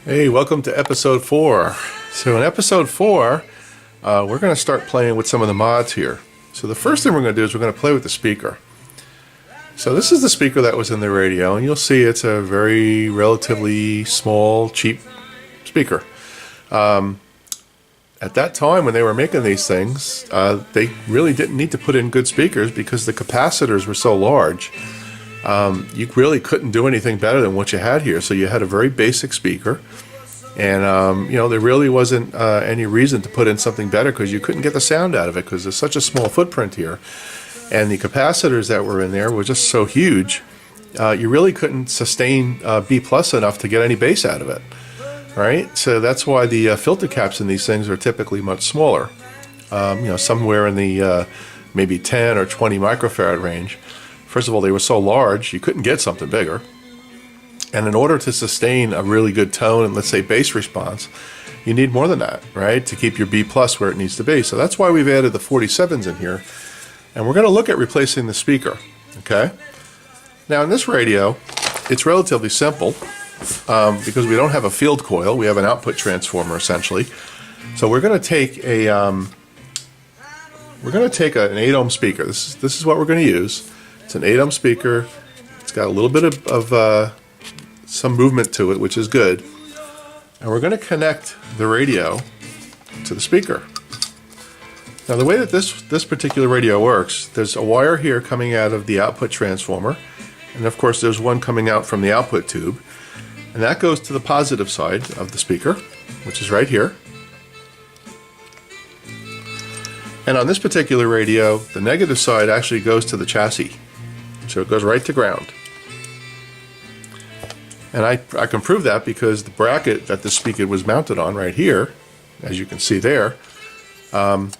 Hey, welcome to episode 4. So in episode 4, we're going to start playing with some of the mods here. So the first thing we're going to do is we're going to play with the speaker. So this is the speaker that was in the radio, and you'll see it's a very relatively small, cheap speaker. At that time when they were making these things, they really didn't need to put in good speakers because the capacitors were so large. You really couldn't do anything better than what you had here. So you had a very basic speaker, and there really wasn't any reason to put in something better because you couldn't get the sound out of it because there's such a small footprint here, and the capacitors that were in there were just so huge. You really couldn't sustain B plus enough to get any bass out of it, right? So that's why the filter caps in these things are typically much smaller, somewhere in the maybe 10 or 20 microfarad range. First of all, they were so large, you couldn't get something bigger. And in order to sustain a really good tone and, let's say, bass response, you need more than that, right, to keep your B plus where it needs to be. So that's why we've added the 47s in here. And we're going to look at replacing the speaker, okay? Now, in this radio, it's relatively simple because we don't have a field coil. We have an output transformer, essentially. So we're going to take an 8-ohm speaker. This is what we're going to use. It's an 8-ohm speaker. It's got a little bit of some movement to it, which is good. And we're going to connect the radio to the speaker. Now, the way that this particular radio works, there's a wire here coming out of the output transformer, and of course there's one coming out from the output tube, and that goes to the positive side of the speaker, which is right here. And on this particular radio, the negative side actually goes to the chassis. So it goes right to ground. And I can prove that because the bracket that the speaker was mounted on right here, as you can see there, the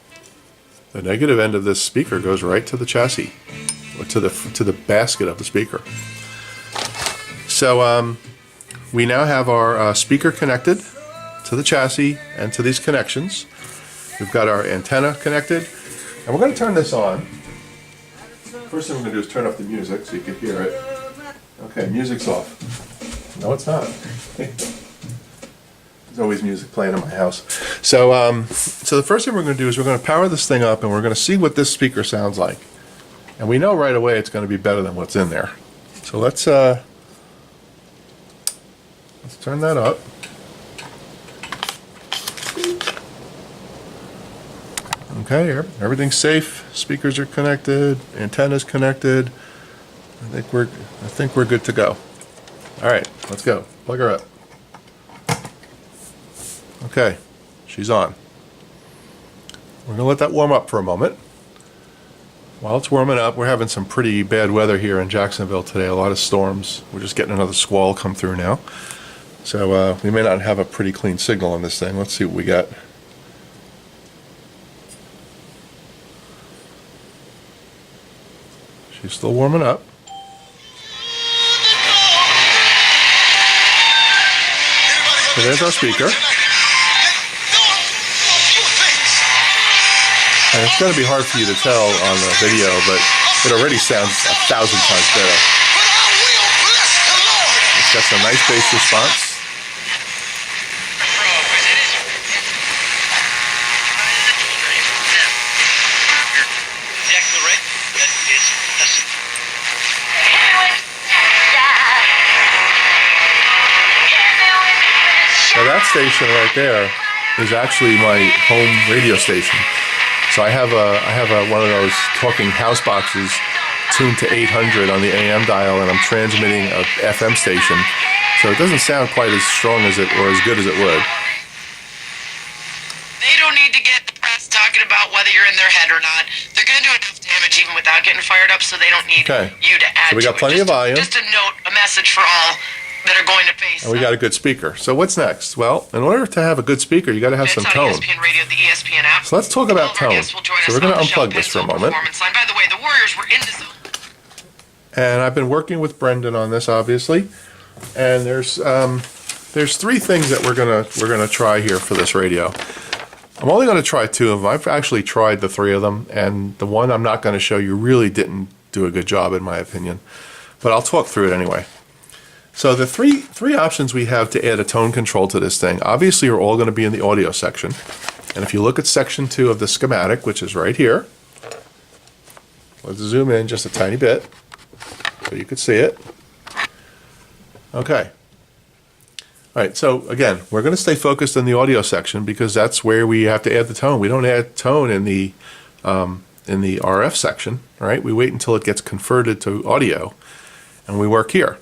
negative end of this speaker goes right to the chassis, or to the basket of the speaker. So we now have our speaker connected to the chassis and to these connections. We've got our antenna connected, and we're going to turn this on. First thing we're going to do is turn up the music so you can hear it. Okay, music's off. No, it's not. There's always music playing in my house. So the first thing we're going to do is we're going to power this thing up, and we're going to see what this speaker sounds like. And we know right away it's going to be better than what's in there. So let's turn that up. Okay, everything's safe. Speakers are connected. Antenna's connected. I think we're good to go. All right, let's go. Plug her up. Okay, she's on. We're gonna let that warm up for a moment. While it's warming up, we're having some pretty bad weather here in Jacksonville today. A lot of storms. We're just getting another squall come through now. So we may not have a pretty clean signal on this thing. Let's see what we got. She's still warming up. So there's our speaker. And it's going to be hard for you to tell on the video, but it already sounds 1,000 times better. It's got some nice bass response. Now that station right there is actually my home radio station. So I have one of those talking house boxes tuned to 800 on the AM dial, and I'm transmitting a FM station. So it doesn't sound quite as strong as or as good as it would. They don't need to get the press talking about whether you're in their head or not. They're going to do enough damage even without getting fired up, so they don't need you to add to it. So we got plenty of volume. Just a note, a message for all that are going to face. And we got a good speaker. So what's next? Well, in order to have a good speaker, you got to have some tone. ESPN Radio, the ESPN app. So let's talk about tone. So we're going to unplug this for a moment. By the way, the Warriors were in the zone. And I've been working with Brendan on this, obviously. And there's 3 things that we're gonna try here for this radio. I'm only going to try 2 of them. I've actually tried the 3 of them, and the one I'm not going to show you really didn't do a good job, in my opinion. But I'll talk through it anyway. So the three options we have to add a tone control to this thing, obviously are all going to be in the audio section. And if you look at section 2 of the schematic, which is right here, let's zoom in just a tiny bit so you can see it. Okay. All right, so again, we're going to stay focused in the audio section because that's where we have to add the tone. We don't add tone in the RF section, right? We wait until it gets converted to audio, and we work here.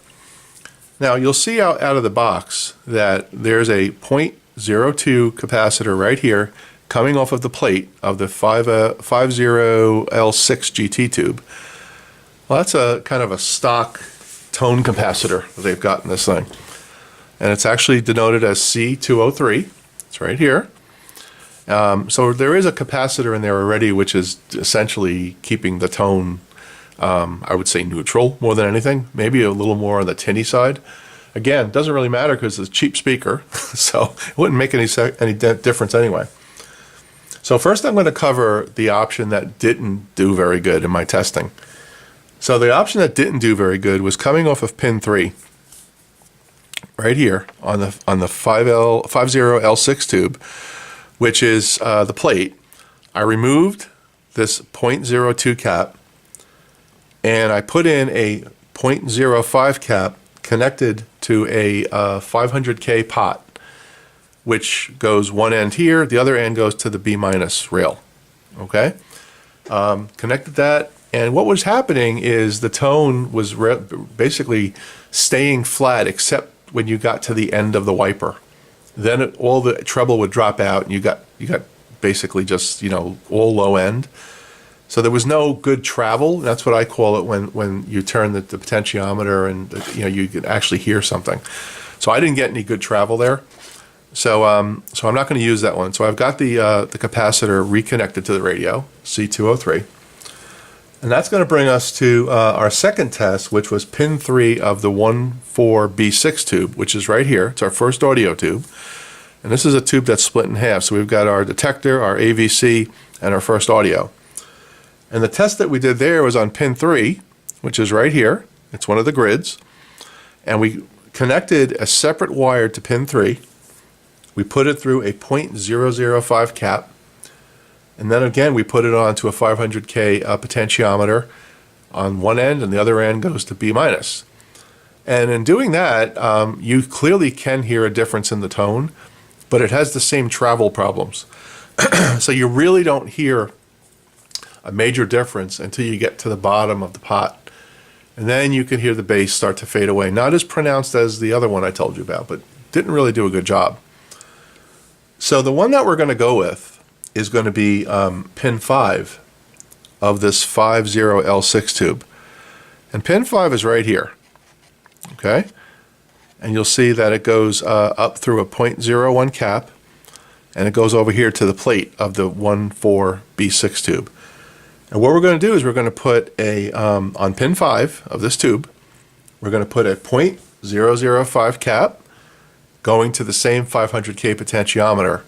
Now, you'll see out of the box that there's a 0.02 capacitor right here coming off of the plate of the 50L6 GT tube. Well, that's a kind of a stock tone capacitor that they've got in this thing. And it's actually denoted as C203. It's right here. So there is a capacitor in there already, which is essentially keeping the tone, I would say, neutral more than anything. Maybe a little more on the tinny side. Again, doesn't really matter because it's a cheap speaker, so it wouldn't make any difference anyway. So first I'm going to cover the option that didn't do very good in my testing. So the option that didn't do very good was coming off of pin 3. Right here on the 50L6 tube, which is the plate. I removed this 0.02 cap and I put in a 0.05 cap connected to a 500K pot, which goes one end here, the other end goes to the B- rail. Okay, connected that, and what was happening is the tone was basically staying flat except when you got to the end of the wiper. Then all the treble would drop out and you got basically just, all low end. So there was no good travel. That's what I call it when you turn the potentiometer and you could actually hear something. So I didn't get any good travel there. So I'm not going to use that one. So I've got the capacitor reconnected to the radio, C203. And that's going to bring us to our second test, which was pin 3 of the 14B6 tube, which is right here. It's our first audio tube. And this is a tube that's split in half. So we've got our detector, our AVC, and our first audio. And the test that we did there was on pin 3, which is right here. It's one of the grids. And we connected a separate wire to pin 3. We put it through a 0.005 cap. And then again, we put it onto a 500K potentiometer on one end, and the other end goes to B-. And in doing that, you clearly can hear a difference in the tone, but it has the same travel problems. So you really don't hear a major difference until you get to the bottom of the pot. And then you can hear the bass start to fade away. Not as pronounced as the other one I told you about, but didn't really do a good job. So the one that we're going to go with is going to be pin 5 of this 50L6 tube. And pin 5 is right here. Okay? And you'll see that it goes up through a 0.01 cap, and it goes over here to the plate of the 14B6 tube. And what we're going to do is we're going to put on pin 5 of this tube, we're going to put a 0.005 cap going to the same 500K potentiometer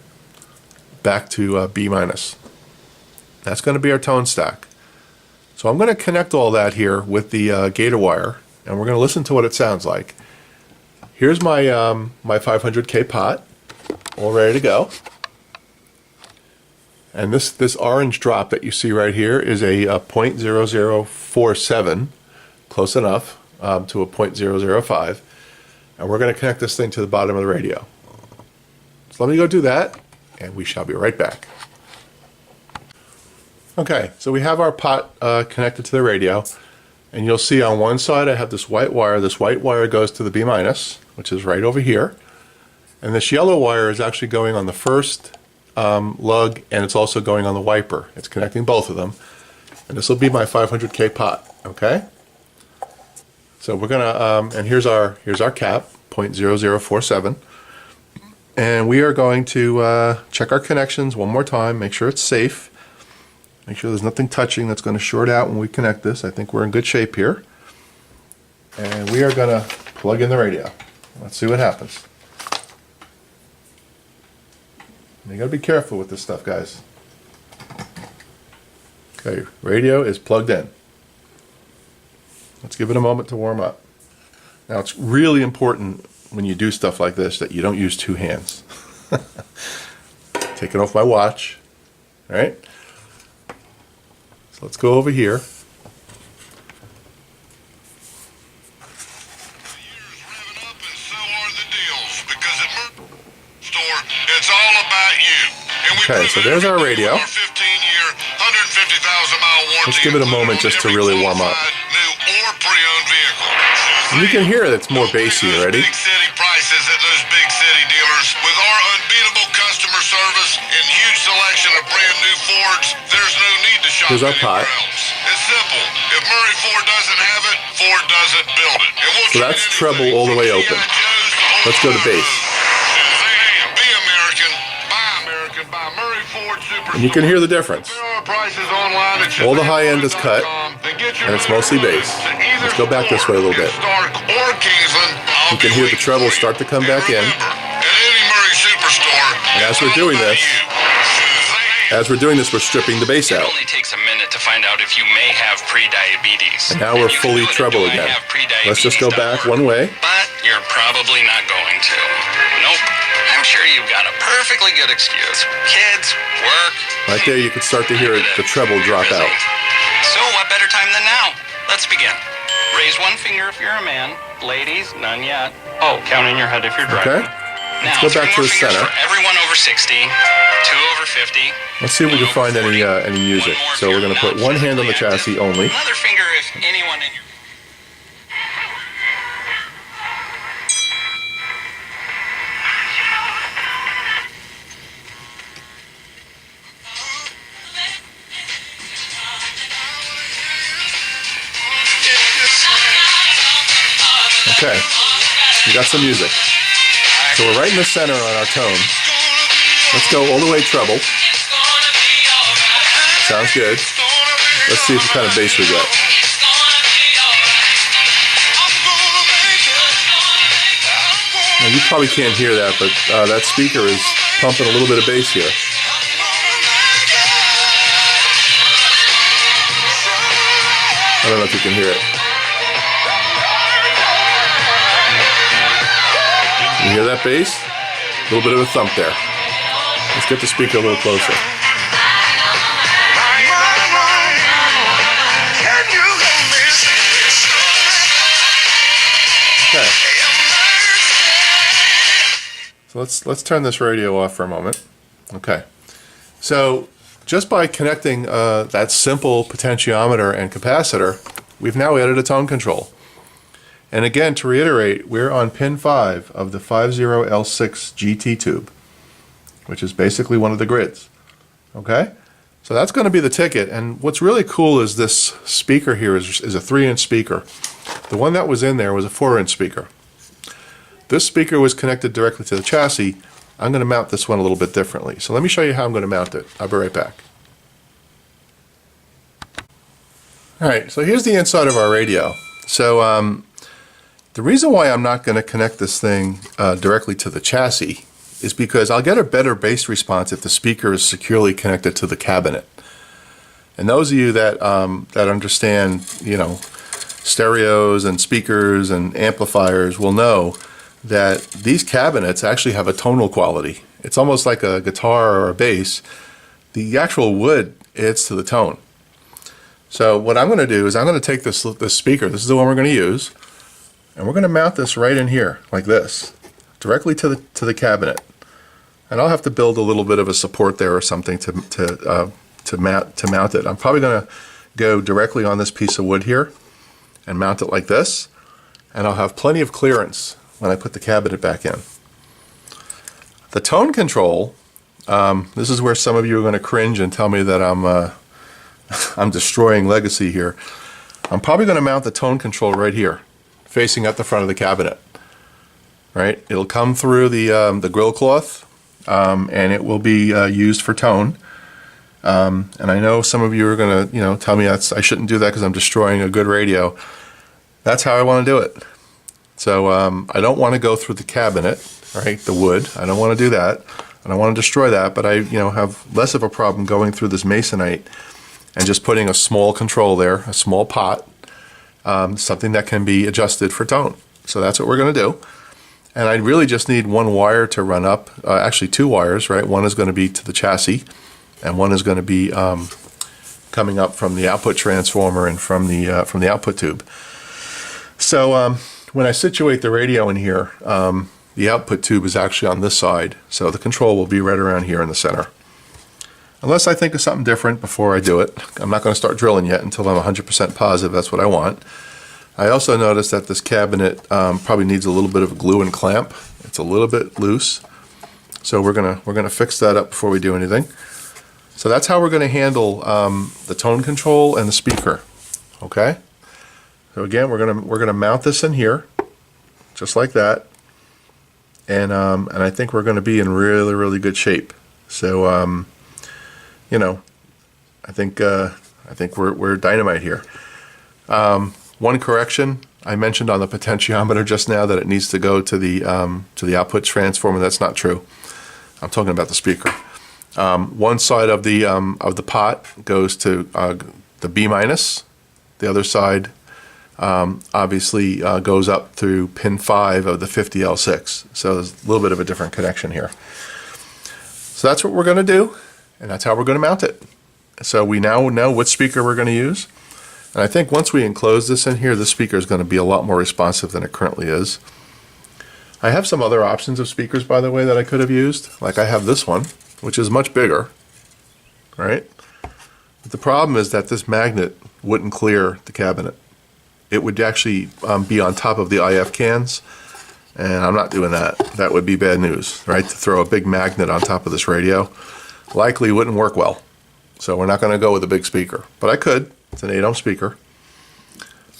back to B-. That's going to be our tone stack. So I'm going to connect all that here with the gator wire, and we're going to listen to what it sounds like. Here's my my 500K pot, all ready to go. And this orange drop that you see right here is a 0.0047, close enough to a 0.005. And we're going to connect this thing to the bottom of the radio. So let me go do that, and we shall be right back. Okay, so we have our pot connected to the radio, and you'll see on one side I have this white wire. This white wire goes to the B-, which is right over here. And this yellow wire is actually going on the first lug, and it's also going on the wiper. It's connecting both of them. And this will be my 500K pot, okay? So we're gonna, and here's our cap, 0.0047. And we are going to check our connections one more time, make sure it's safe. Make sure there's nothing touching that's going to short out when we connect this. I think we're in good shape here. And we are going to plug in the radio. Let's see what happens. You got to be careful with this stuff, guys. Okay, radio is plugged in. Let's give it a moment to warm up. Now, it's really important when you do stuff like this that you don't use two hands. Take it off my watch. All right? So let's go over here. Okay, so there's our radio. Let's give it a moment just to really warm up. And you can hear it's more bassy already. Big city prices at those big city dealers. With our unbeatable customer service and huge selection of brand new Fords, there's no need to shop Here's our pot. else. It's simple. If Murray Ford doesn't have it, Ford doesn't build it. And we'll So that's treble all the way open. Let's go to bass. Be American. Buy American. Buy Murray Ford Super. And you can hear the difference. All the high end is cut, and it's mostly bass. Let's go back this way a little bit. You can hear the treble start to come back in. And as we're doing this, we're stripping the bass out. It only takes a minute to find out if you may have pre-diabetes. And now we're fully treble again. Let's just go back one way. But you're probably not going to. Nope. I'm sure you've got a perfectly good excuse. Kids, work. Right there, you can start to hear the treble drop out. So what better time than now? Let's begin. Raise one finger if you're a man. Ladies, none yet. Oh, counting your head if you're driving. Okay. Now, Let's go back to the fingers center. For everyone over 60, two over 50. Let's see if we can find any music. So we're going to put one hand on the chassis only. Another finger if anyone in your... Okay, we got some music. So we're right in the center on our tone. Let's go all the way treble. Sounds good. Let's see what kind of bass we get. Now you probably can't hear that, but that speaker is pumping a little bit of bass here. I don't know if you can hear it. You hear that bass? A little bit of a thump there. Let's get the speaker a little closer. Okay. So let's turn this radio off for a moment. Okay. So just by connecting that simple potentiometer and capacitor, we've now added a tone control. And again, to reiterate, we're on pin 5 of the 50L6 GT tube, which is basically one of the grids. Okay? So that's going to be the ticket. And what's really cool is this speaker here is a 3-inch speaker. The one that was in there was a 4-inch speaker. This speaker was connected directly to the chassis. I'm going to mount this one a little bit differently. So let me show you how I'm going to mount it. I'll be right back. Alright, so here's the inside of our radio. So the reason why I'm not going to connect this thing directly to the chassis is because I'll get a better bass response if the speaker is securely connected to the cabinet. And those of you that that understand, you know, stereos and speakers and amplifiers will know that these cabinets actually have a tonal quality. It's almost like a guitar or a bass. The actual wood adds to the tone. So what I'm going to do is I'm going to take this speaker, this is the one we're going to use, and we're going to mount this right in here, like this, directly to the cabinet. And I'll have to build a little bit of a support there or something to mount it. I'm probably going to go directly on this piece of wood here and mount it like this, and I'll have plenty of clearance when I put the cabinet back in. The tone control, this is where some of you are going to cringe and tell me that I'm destroying legacy here. I'm probably going to mount the tone control right here, facing up the front of the cabinet. Right? It'll come through the grill cloth, and it will be used for tone. And I know some of you are going to, tell me I shouldn't do that because I'm destroying a good radio. That's how I want to do it. So I don't want to go through the cabinet, right? The wood. I don't want to do that. I don't want to destroy that. But I, have less of a problem going through this masonite and just putting a small control there, a small pot, something that can be adjusted for tone. So that's what we're going to do. And I really just need one wire to run up, actually 2 wires, right? One is going to be to the chassis, and one is going to be coming up from the output transformer and from the output tube. So when I situate the radio in here, the output tube is actually on this side, so the control will be right around here in the center. Unless I think of something different before I do it. I'm not going to start drilling yet until I'm 100% positive that's what I want. I also noticed that this cabinet probably needs a little bit of glue and clamp. It's a little bit loose, so we're gonna fix that up before we do anything. So that's how we're going to handle the tone control and the speaker. Okay. So again, we're gonna mount this in here, just like that, and I think we're going to be in really, really good shape. So you know, I think we're dynamite here. One correction, I mentioned on the potentiometer just now that it needs to go to the output transformer. That's not true. I'm talking about the speaker. One side of the pot goes to the B minus. The other side obviously goes up through pin 5 of the 50L6. So there's a little bit of a different connection here. So that's what we're going to do, and that's how we're going to mount it. So we now know what speaker we're going to use. And I think once we enclose this in here, the speaker is going to be a lot more responsive than it currently is. I have some other options of speakers, by the way, that I could have used. Like I have this one, which is much bigger, right? But the problem is that this magnet wouldn't clear the cabinet. It would actually be on top of the IF cans, and I'm not doing that. That would be bad news, right? To throw a big magnet on top of this radio likely wouldn't work well. So we're not going to go with a big speaker, but I could. It's an 8-ohm speaker,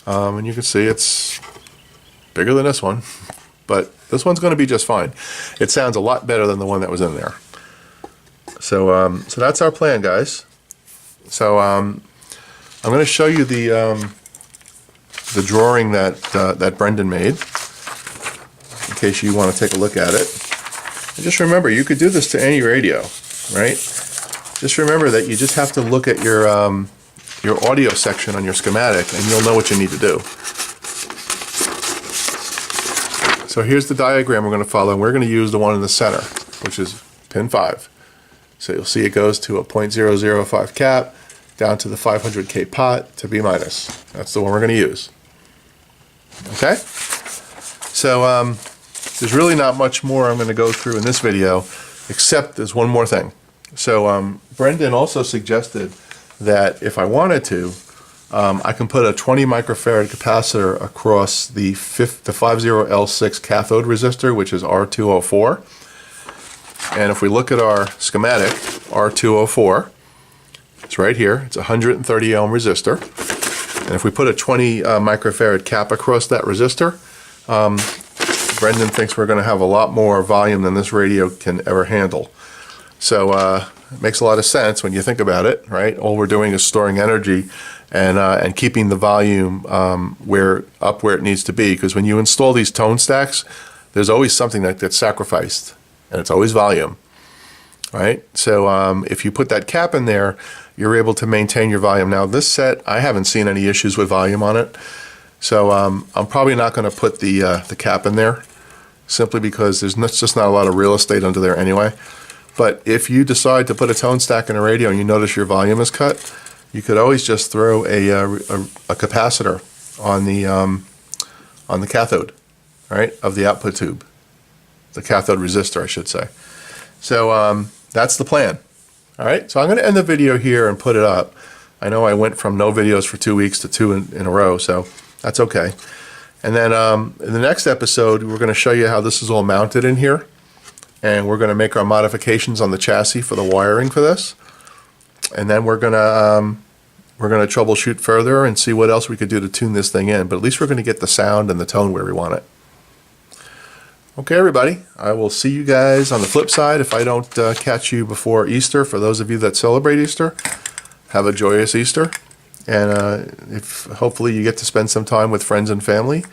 and you can see it's bigger than this one, but this one's going to be just fine. It sounds a lot better than the one that was in there. So that's our plan, guys. So I'm going to show you the drawing that Brendan made, in case you want to take a look at it. And just remember, you could do this to any radio, right? Just remember that you just have to look at your audio section on your schematic, and you'll know what you need to do. So here's the diagram we're going to follow, and we're going to use the one in the center, which is pin 5. So you'll see it goes to a 0.005 cap, down to the 500K pot to B minus. That's the one we're going to use. Okay? So there's really not much more I'm going to go through in this video, except there's one more thing. So Brendan also suggested that if I wanted to, I can put a 20 microfarad capacitor across the 50L6 cathode resistor, which is R204. And if we look at our schematic, R204, it's right here. It's a 130 ohm resistor. And if we put a 20 microfarad cap across that resistor, Brendan thinks we're going to have a lot more volume than this radio can ever handle. So it makes a lot of sense when you think about it, right? All we're doing is storing energy and keeping the volume where it needs to be. Because when you install these tone stacks, there's always something that gets sacrificed, and it's always volume, right? So if you put that cap in there, you're able to maintain your volume. Now this set, I haven't seen any issues with volume on it, so I'm probably not going to put the cap in there, simply because there's just not a lot of real estate under there anyway. But if you decide to put a tone stack in a radio and you notice your volume is cut, you could always just throw a capacitor on the cathode, right, of the output tube, the cathode resistor, I should say. So that's the plan. All right, so I'm going to end the video here and put it up. I know I went from no videos for 2 weeks to 2 in a row, so that's okay. And then in the next episode, we're going to show you how this is all mounted in here. And we're going to make our modifications on the chassis for the wiring for this. And then we're going to troubleshoot further and see what else we could do to tune this thing in. But at least we're going to get the sound and the tone where we want it. Okay, everybody. I will see you guys on the flip side. If I don't catch you before Easter, for those of you that celebrate Easter, have a joyous Easter. And if hopefully you get to spend some time with friends and family.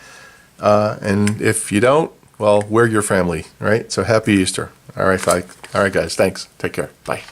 And if you don't, well, we're your family, right? So happy Easter. All right, guys. Thanks. Take care. Bye.